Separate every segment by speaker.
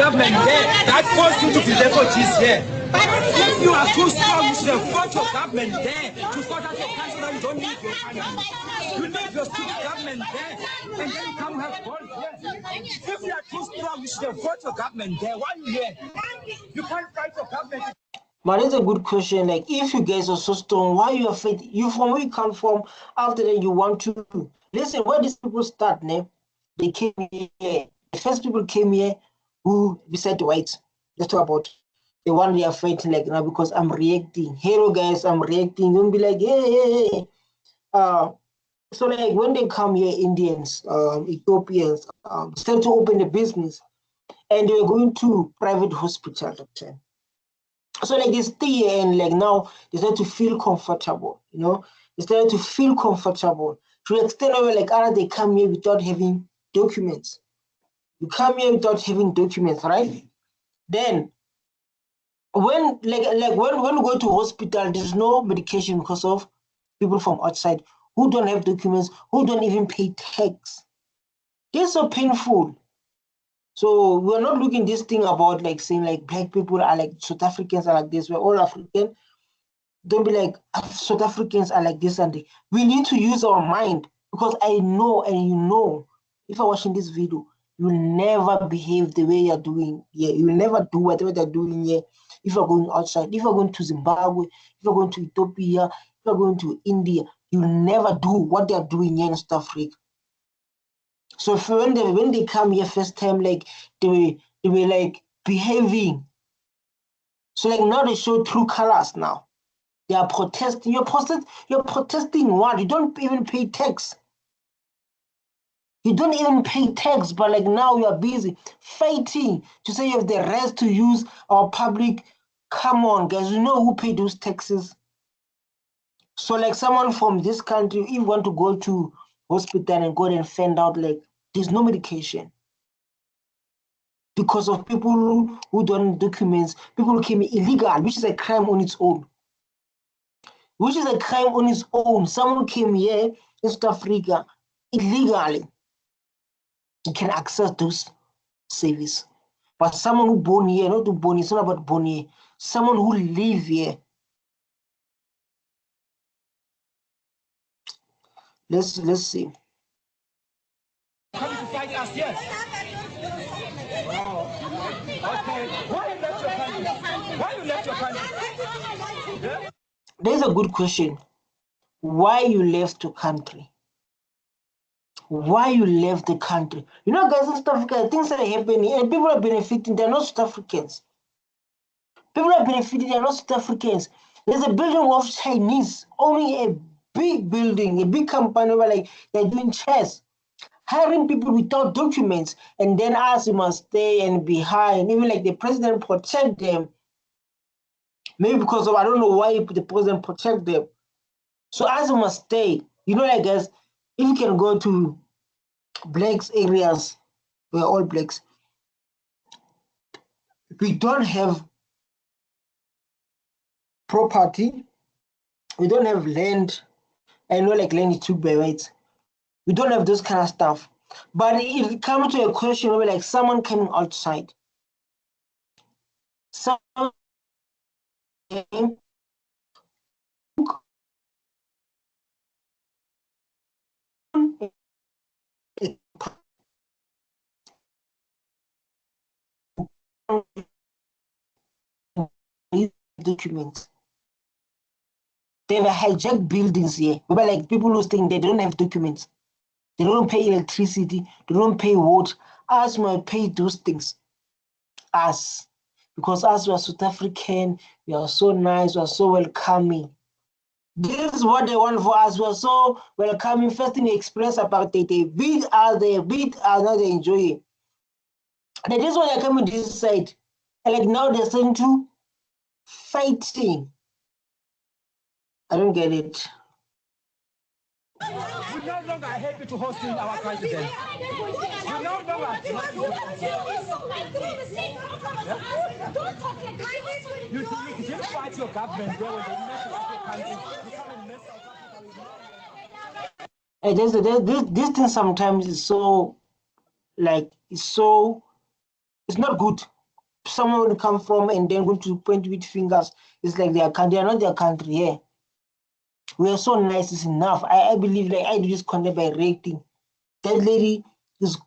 Speaker 1: government there that forced you to be refugees here. If you are too strong, you should have fought your government there to sort out your country that you don't need your country. You leave your stupid government there and then you come have gold here. If you are too strong, you should have fought your government there. Why are you here? You can't fight your government.
Speaker 2: But it's a good question. Like, if you guys are so strong, why you are fighting? You from where you come from? After that, you want to listen. Where these people start, ne? They came here. The first people came here who beside the whites. Let's talk about the one they are fighting like now because I'm reacting. Hero guys, I'm reacting. Don't be like, hey. So like when they come here, Indians, Ethiopians, start to open the business, and they were going to private hospital. So like they stay here and like now they start to feel comfortable, you know. They started to feel comfortable to the extent where like they come here without having documents. You come here without having documents, right? Then when when we go to hospital, there's no medication because of people from outside who don't have documents, who don't even pay tax. They're so painful. So we're not looking this thing about like saying like black people are like South Africans are like this. We're all African. Don't be like South Africans are like this and we need to use our mind because I know and you know if you're watching this video, you'll never behave the way you're doing here. You'll never do whatever they're doing here. If you're going outside, if you're going to Zimbabwe, if you're going to Ethiopia, if you're going to India, you'll never do what they're doing here in South Africa. So when they come here first time, like they were like behaving. So like now they show true colors now. They are protesting. You're protesting what? You don't even pay tax. You don't even pay tax, but like now you are busy fighting to say you have the right to use our public. Come on, guys, you know who pay those taxes. So like someone from this country, if you want to go to hospital and go and find out like there's no medication because of people who don't have documents, people who came illegal, which is a crime on its own. Which is a crime on its own. Someone who came here in South Africa illegally, you can access those services. But someone who born here, not to born, it's not about born here. Someone who live here. Let's see.
Speaker 1: Come to fight us, yes. Wow. Okay. Why you left your country? Why you left your country? Yeah?
Speaker 2: There's a good question. Why you left your country? Why you left the country? You know, guys, in South Africa, things are happening and people are benefiting. They're not South Africans. People are benefiting. They're not South Africans. There's a building of Chinese owning a big building, a big company where like they're doing chess, hiring people without documents, and then us you must stay and behind. Even like the president protect them. Maybe because of I don't know why the president protect them. So us you must stay. You know, like guys, if you can go to blacks areas, we're all blacks. We don't have property. We don't have land. I know like land is took by whites. We don't have those kind of stuff. But if it comes to a question where like someone coming outside, someone documents. They have hijacked buildings here. But like people who think they don't have documents. They don't pay electricity. They don't pay water. Us might pay those things. Us. Because us, we are South African. We are so nice. We are so welcoming. This is what they want for us. We are so welcoming. First thing they express about it. They beat us. They beat us. Now they enjoy it. And this is why they're coming to this side. And like now they're starting to fighting. I don't get it.
Speaker 1: We're no longer happy to host you in our country then. We're no longer. You didn't fight your government there when they mess up your country. You come and mess up.
Speaker 2: This thing sometimes is so, like, it's not good. someone will come from and then going to point with fingers. It's like they are not their country. Yeah, we are so nice. It's enough. I believe like I do this content by rating. That lady is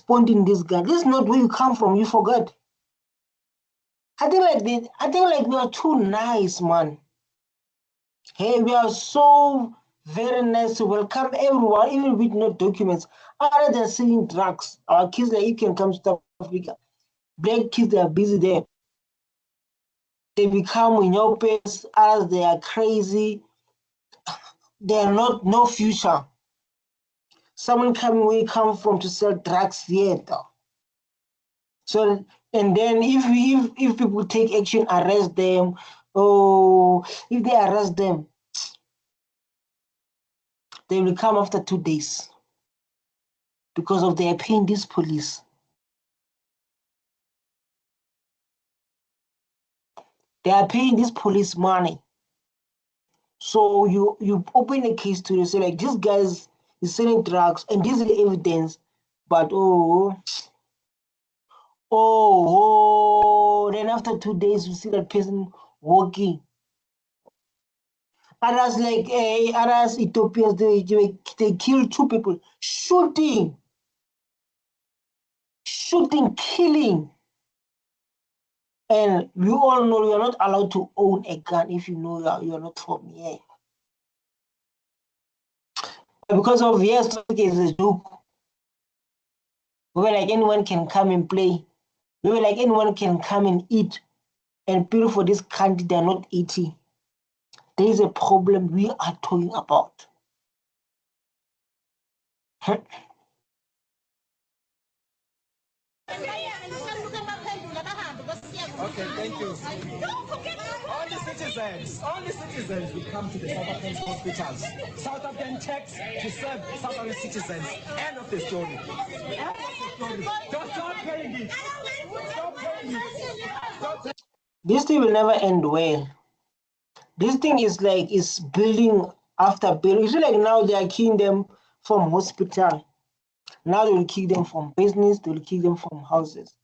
Speaker 2: pointing this guy. This is not where you come from. You forgot. I think like we are too nice, man. Hey, we are so very nice to welcome everyone, even with no documents, other than selling drugs. Our kids, like, you can come to South Africa. Black kids, they are busy there. They become myopes, others they are crazy. They are no future. Someone coming where you come from to sell drugs here, though. So, and then if people take action, arrest them. Oh, if they arrest them, they will come after 2 days because of they are paying this police. They are paying this police money. So you open a case to say like this guy is selling drugs and this is the evidence, but then after 2 days you see that person walking. Others like others Ethiopians, they kill 2 people, shooting, killing. And we all know you are not allowed to own a gun if you know you are not from here. Because of yes, it's a joke. We were like anyone can come and play. We were like anyone can come and eat. And people for this country, they're not eating. There is a problem we are talking about.
Speaker 1: Okay, thank you. All the citizens will come to the South African hospitals. South African checks to serve South African citizens. End of the story. End of the story. Stop paying it. Stop paying it.
Speaker 2: This thing will never end well. This thing is building after building. It's like now they are killing them from hospital. Now they will kill them from business. They will kill them from houses.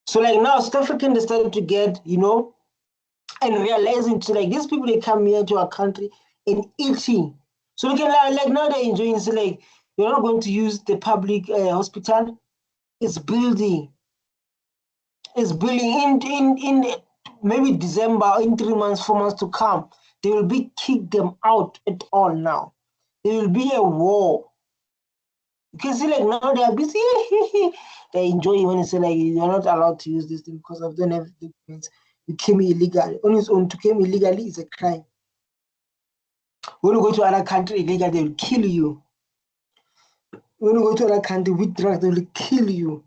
Speaker 2: So like now South African they started to get, and realizing to like these people they come here to our country and eating. So they can like now they're enjoying. So like you're not going to use the public hospital. It's building. It's building in maybe December, in 3 months, 4 months to come. They will be kick them out at all now. There will be a war. You can see like now they are busy. They enjoy when they say like you're not allowed to use this thing because of don't have documents. You came illegally. On its own to come illegally is a crime. When you go to another country illegal, they will kill you. When you go to another country with drugs, they will kill you.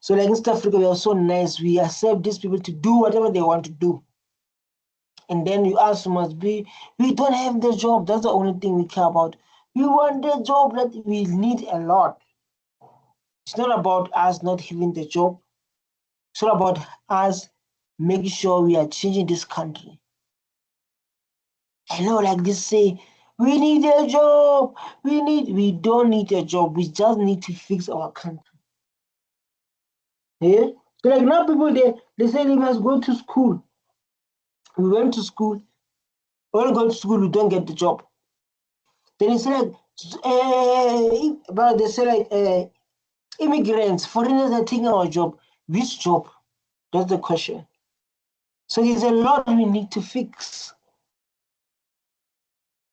Speaker 2: So like in South Africa, we are so nice. We accept these people to do whatever they want to do. And then you also must be, we don't have the job. That's the only thing we care about. We want the job that we need a lot. It's not about us not having the job. It's not about us making sure we are changing this country. I know like this say, we need a job. We don't need a job. We just need to fix our country. Yeah? So like now people, they say they must go to school. We went to school. When we go to school, we don't get the job. Then they say like, but they say like, immigrants, foreigners are taking our job. Which job? That's the question. So there's a lot we need to fix.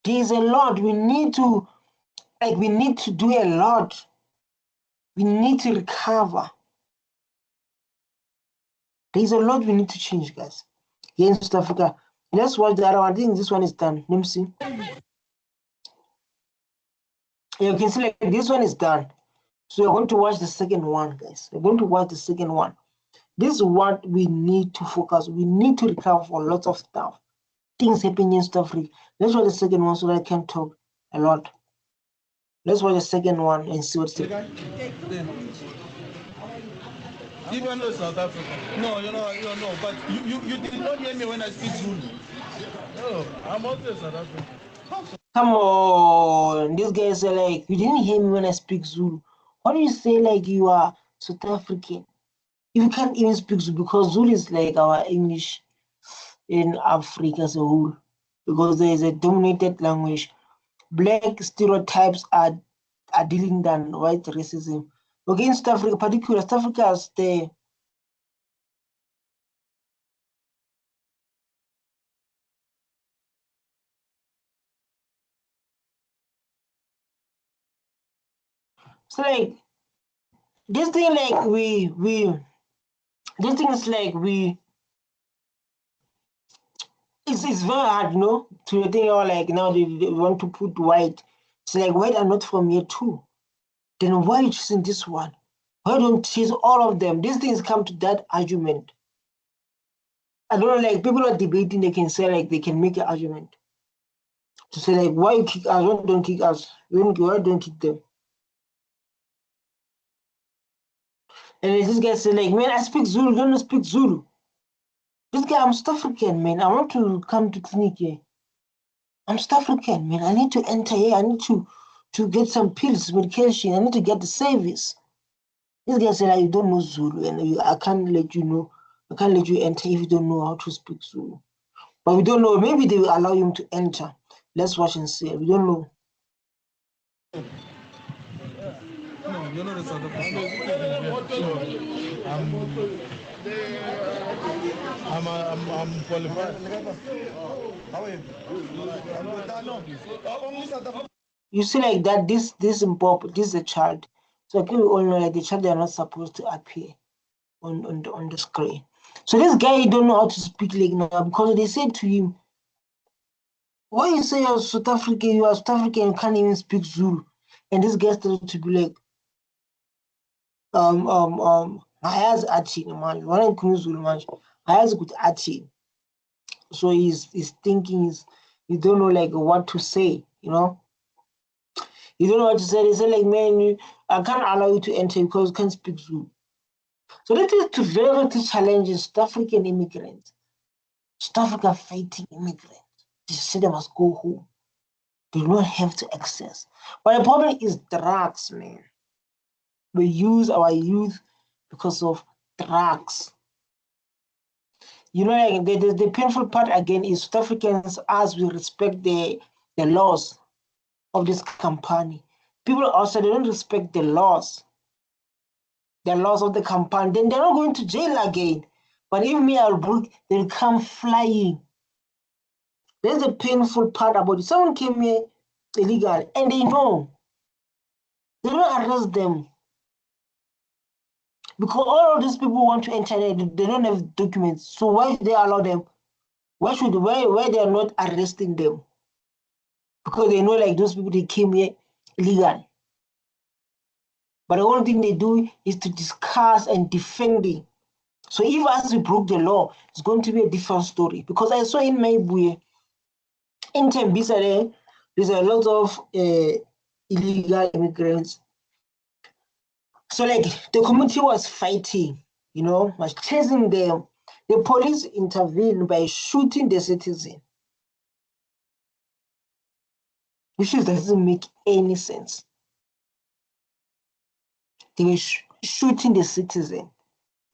Speaker 2: There's a lot we need to, we need to do a lot. We need to recover. There's a lot we need to change, guys. Here in South Africa. Let's watch the other one. I think this one is done. Let me see. Yeah, you can see like this one is done. So we're going to watch the second one, guys. We're going to watch the second one. This is what we need to focus. We need to recover for lots of stuff. Things happening in South Africa. Let's watch the second one so that I can talk a lot. Let's watch the second one and see what's the.
Speaker 1: You don't know South Africa. No, no, but you did not hear me when I speak Zulu. No, I'm also South African.
Speaker 2: Come on, these guys are like, you didn't hear me when I speak Zulu. Why do you say like you are South African. You can't even speak Zulu because Zulu is like our English in Africa as a whole, because there is a dominated language. Black stereotypes are dealing than white racism. Okay, in South Africa, particularly South Africa is the so like this thing like this thing is like it's very hard, to think like now they want to put white. It's like white are not from here too. Then why are you choosing this one? Why don't choose all of them? These things come to that argument. I don't know, like people are debating, they can say like they can make an argument to say like why you kick us, why don't kick us, why don't kick them? And this guy said like, man, I speak Zulu, don't speak Zulu. This guy, I'm South African, man. I want to come to clinic here. I'm South African, man. I need to enter here. I need to get some pills, medication. I need to get the service. This guy said, like, you don't know Zulu, and I can't let you know. I can't let you enter if you don't know how to speak Zulu. But we don't know. Maybe they will allow him to enter. Let's watch and see. We don't know.
Speaker 3: No, you're not a South African. I'm qualified. How are you?
Speaker 2: You see, like that. This is a child. So I think we all know like the child, they are not supposed to appear on the screen. So this guy don't know how to speak like now because they said to him, why you say you're South African, you are South African, you can't even speak Zulu. And this guy started to be like, Hayazi athini manje, wena ngikhuluma Zulu manje, Hayazi ukuthi athini. So he's thinking, you don't know like what to say, You don't know what to say. They say like, man, I can't allow you to enter because you can't speak Zulu. So that is to very challenging South African immigrants. South Africa fighting immigrants. They say they must go home. They don't have to access. But the problem is drugs, man. We use our youth because of drugs. Like the painful part again is South Africans, as we respect the laws of this company. People also, they don't respect the laws of the company. Then they're not going to jail again. But if me or Brooke, they'll come flying. There's a painful part about it. Someone came here illegal, and they know. They don't arrest them. Because all of these people want to enter there, they don't have documents. So why should they allow them? Why they are not arresting them? Because they know like those people, they came here illegal. But the only thing they do is to discuss and defend it. So if as we broke the law, it's going to be a different story. Because I saw in Maybuye, in Tembisa, there's a lot of illegal immigrants. So like the community was fighting, was chasing them. The police intervened by shooting the citizen, which doesn't make any sense. They were shooting the citizen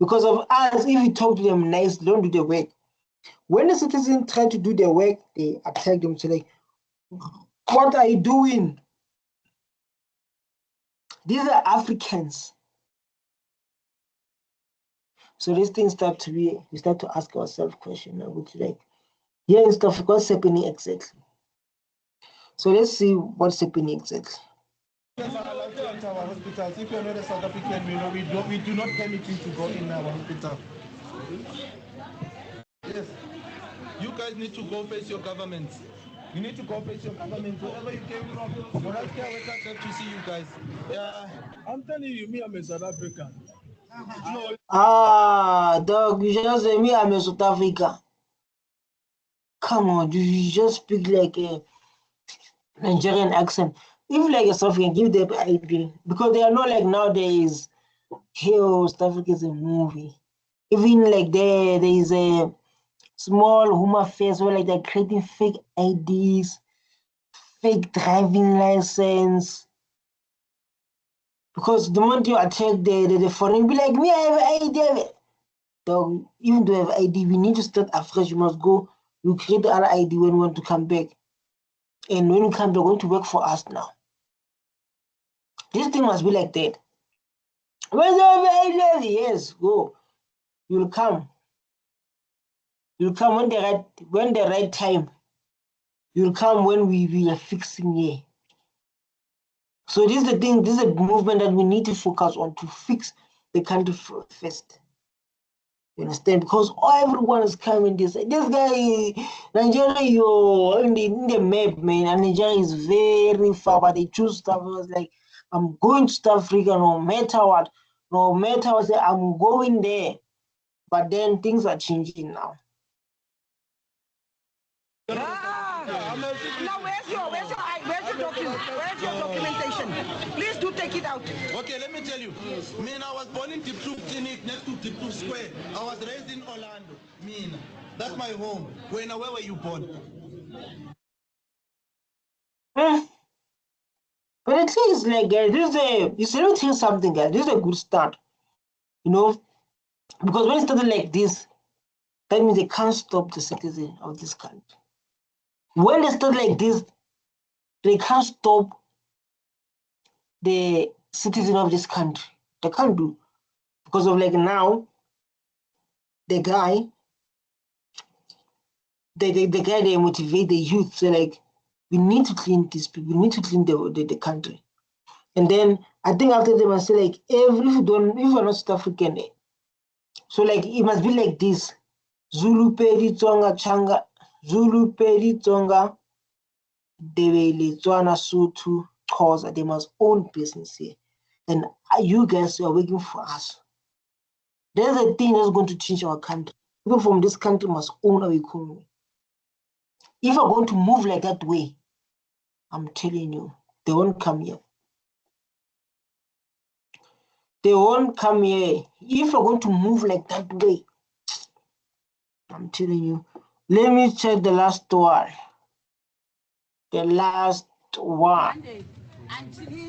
Speaker 2: because of us. If you talk to them nice, don't do the work. When the citizen try to do their work, they attack them. So like, what are you doing? These are Africans. So these things we start to ask ourselves questions, which like, here in stuff, what's happening exactly? So let's see what's happening exactly.
Speaker 3: Are allowed to enter our hospitals. If you're not a South African, we do not permit you to go in our hospital. Yes. You guys need to go face your government. You need to go face your government wherever you came from. Your healthcare workers have to see you guys. Yeah. I'm telling you, me, I'm a South African.
Speaker 2: No. Dog, you just say me, I'm a South African. Come on, you just speak like a Nigerian accent. If like a South African, give them idea. Because they are not like nowadays, here, South Africa is a movie. Even like there is a small home affairs where like they're creating fake IDs, fake driving license. Because the moment you attack the foreign, be like, me, I have ID. Dog, even though you have ID, we need to start afresh. You must go, you create the other ID when you want to come back. And when you come, they're going to work for us now. This thing must be like that. Where's the ID? Yes, go. You'll come. You'll come when the right time. You'll come when we are fixing here. So this is the thing, this is a movement that we need to focus on to fix the country first. You understand? Because everyone is coming this guy, Nigeria, you're in the map, man, and Nigeria is very far, but they choose stuff. I was like, I'm going to South Africa no matter what. No matter what, I'm going there. But then things are changing now.
Speaker 1: Now where's your documentation? Please do take it out.
Speaker 3: Okay, let me tell you. Mina, I was born in Diptrup Clinic next to Diptrup Square. I was raised in Orlando. Mina, that's my home. Where were you born?
Speaker 2: But the thing is, like, you see, let me tell you something, guys. This is a good start, you know, because when it started like this, that means they can't stop the citizen of this country. When they start like this, they can't stop the citizen of this country. They can't do, because of like now, the guy, they motivate the youth. So like, we need to clean these people. We need to clean the country. And then I think after they must say like, if you're not South African, so like it must be like this: Zulu, Pedi, Tonga, Changa, Zulu, Pedi, Tonga, Debele, Tswana, Sotho, Xhosa. They must own business here, and you guys are working for us. There's a thing that's going to change our country. People from this country must own our economy. If we're going to move like that way, I'm telling you, they won't come here. They won't come here. If we're going to move like that way, I'm telling you. Let me check the last one. The last one.
Speaker 4: Until we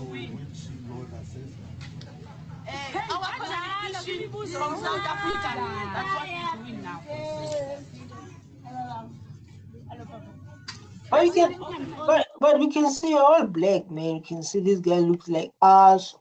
Speaker 4: win. Our contribution from South Africa, that's what we're doing now.
Speaker 2: But we can see all black, man. You can see this guy looks like us,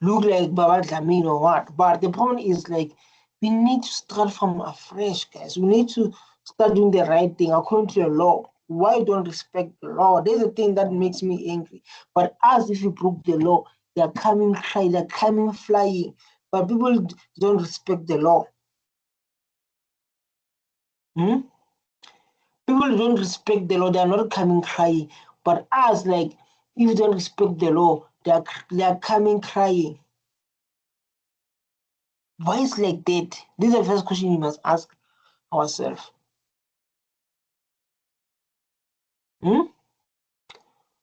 Speaker 2: look like Baba Dlamini or what. But the problem is like, we need to start from afresh, guys. We need to start doing the right thing according to the law. Why don't respect the law? There's a thing that makes me angry. But as if you broke the law, they're coming crying, they're coming flying. But people don't respect the law. People don't respect the law, they're not coming crying. But us, like, if you don't respect the law, they're coming crying. Why is like that? This is the first question we must ask ourselves.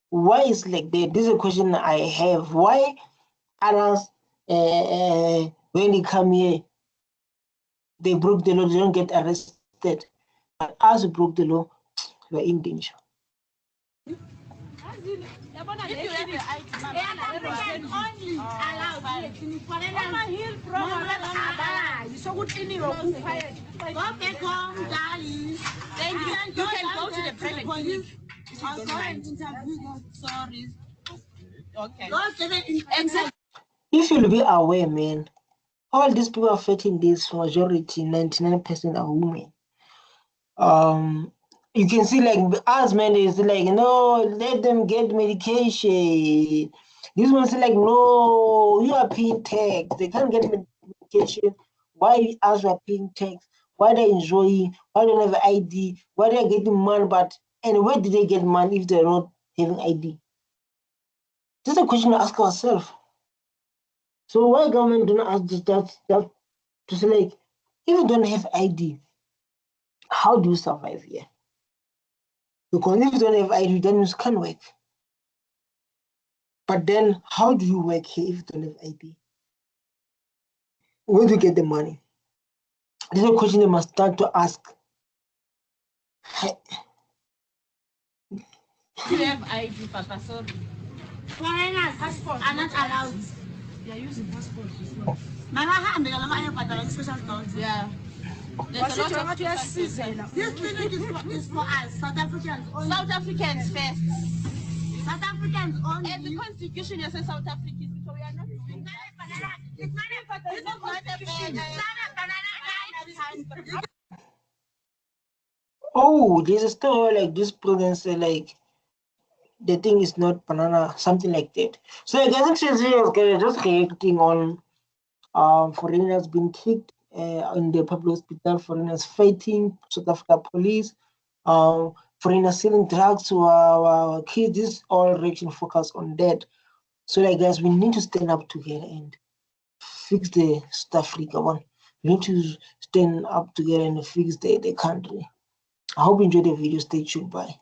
Speaker 2: Why is like that? This is a question I have. Why others, when they come here, they broke the law, they don't get arrested. But us who broke the law, we're in danger.
Speaker 4: If you have the ID, only allow go back home, darling. Then you can go to the private clinic. Sorry. Okay.
Speaker 2: If you'll be aware, man, all these people affecting this majority, 99% are women. You can see like us, man, is like, no, let them get medication. This one's like, no, you are paying tax. They can't get medication. Why us are paying tax? Why they enjoying? Why they don't have ID? Why they're getting money? And where did they get money if they're not having ID? This is a question to ask ourselves. So why government don't ask that to say like, if you don't have ID, how do you survive here? Because if you don't have ID, then you can't work. But then how do you work here if you don't have ID? Where do you get the money? This is a question they must start to ask.
Speaker 4: You have ID, Papa, sorry. Foreigners are not allowed.
Speaker 5: They are using passports.
Speaker 4: Mama, I'm going to special dogs.
Speaker 5: Yeah. There's a lot of
Speaker 4: This clinic is for us, South Africans only.
Speaker 5: South Africans first.
Speaker 4: South Africans only.
Speaker 5: And the constitution says South Africans, so we are not doing that.
Speaker 4: It's not a banana.
Speaker 2: Oh, there's a story like this province, like the thing is not banana, something like that. So I guess it's just reacting on foreigners being kicked in the public hospital, foreigners fighting South Africa police, foreigners selling drugs to our kids. This is all reaction focus on that. So like guys, we need to stand up together and fix the South Africa one. We need to stand up together and fix the country. I hope you enjoyed the video. Stay tuned. Bye.